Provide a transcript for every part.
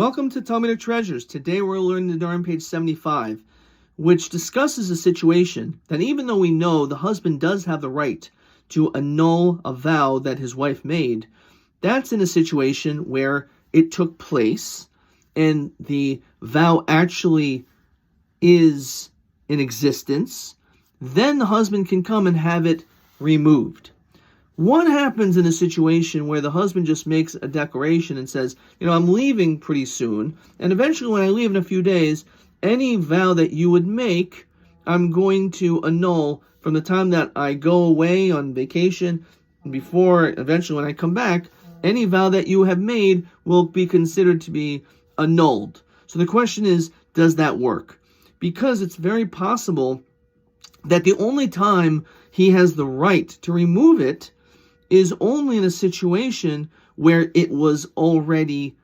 Welcome to Talmudic Treasures. Today we're learning Nedarim page 75, which discusses a situation that even though we know the husband does have the right to annul a vow that his wife made, that's in a situation where it took place and the vow actually is in existence. Then the husband can come and have it removed. What happens in a situation where the husband just makes a declaration and says, I'm leaving pretty soon, and eventually when I leave in a few days, any vow that you would make, I'm going to annul from the time that I go away on vacation, before eventually when I come back, any vow that you have made will be considered to be annulled. So the question is, does that work? Because it's very possible that the only time he has the right to remove it is only in a situation where it was already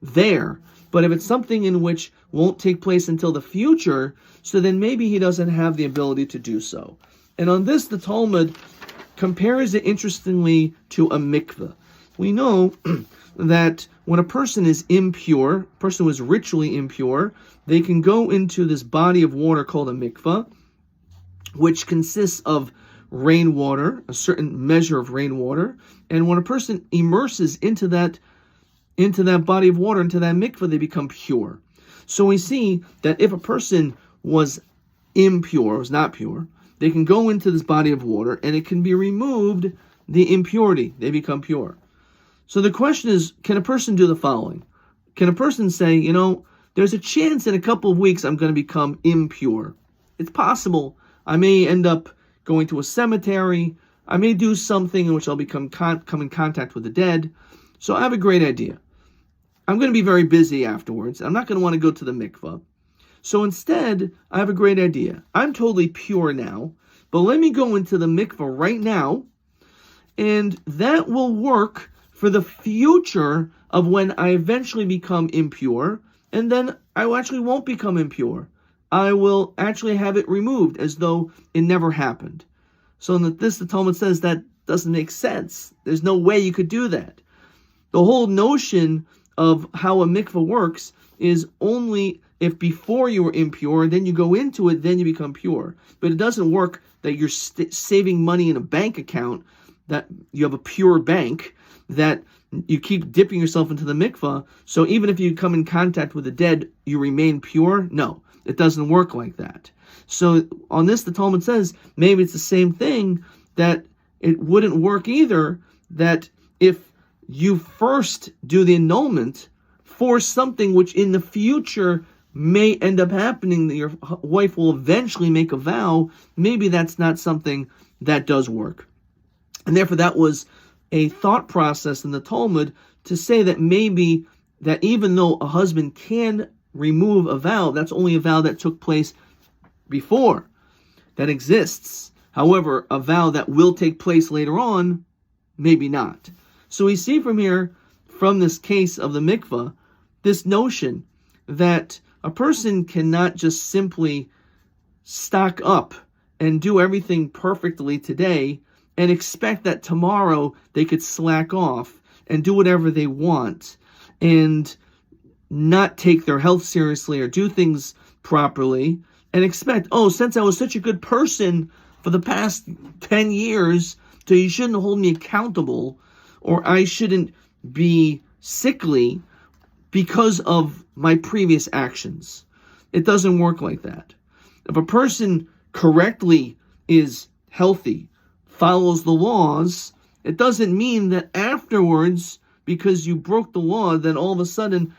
there. But if it's something in which won't take place until the future, so then maybe he doesn't have the ability to do so. And on this, the Talmud compares it interestingly to a mikveh. We know that when a person is impure, a person who is ritually impure, they can go into this body of water called a mikveh, which consists of rainwater, a certain measure of rainwater, and when a person immerses into that body of water, into that mikveh, they become pure. So we see that if a person was impure, was not pure, they can go into this body of water and it can be removed, the impurity, they become pure. So the question is, can a person do the following? Can a person say, there's a chance in a couple of weeks I'm going to become impure. It's possible. I may end up going to a cemetery. I may do something in which I'll come in contact with the dead. So I have a great idea. I'm going to be very busy afterwards. I'm not going to want to go to the mikveh. So instead, I have a great idea. I'm totally pure now, but let me go into the mikveh right now, and that will work for the future of when I eventually become impure, and then I actually won't become impure. I will actually have it removed as though it never happened. So in this, the Talmud says that doesn't make sense. There's no way you could do that. The whole notion of how a mikveh works is only if before you were impure, then you go into it, then you become pure. But it doesn't work that you're saving money in a bank account, that you have a pure bank, that you keep dipping yourself into the mikveh, so even if you come in contact with the dead, you remain pure? No. It doesn't work like that. So on this, the Talmud says, maybe it's the same thing, that it wouldn't work either, that if you first do the annulment for something which in the future may end up happening, that your wife will eventually make a vow, maybe that's not something that does work. And therefore that was a thought process in the Talmud to say that maybe that even though a husband can remove a vow, that's only a vow that took place before, that exists. However, a vow that will take place later on, maybe not. So we see from here, from this case of the mikveh, this notion that a person cannot just simply stock up and do everything perfectly today and expect that tomorrow they could slack off and do whatever they want and not take their health seriously or do things properly and expect, since I was such a good person for the past 10 years, so you shouldn't hold me accountable, or I shouldn't be sickly because of my previous actions. It doesn't work like that. If a person correctly is healthy, follows the laws, it doesn't mean that afterwards, because you broke the law, then all of a sudden,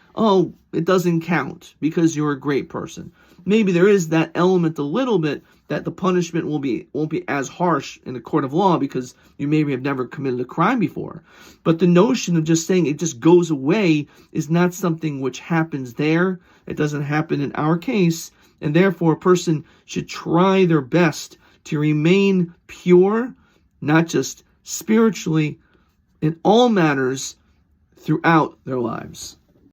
it doesn't count because you're a great person. Maybe there is that element a little bit that the punishment won't be as harsh in a court of law because you maybe have never committed a crime before. But the notion of just saying it just goes away is not something which happens there. It doesn't happen in our case, and therefore a person should try their best to remain pure, not just spiritually, in all matters throughout their lives.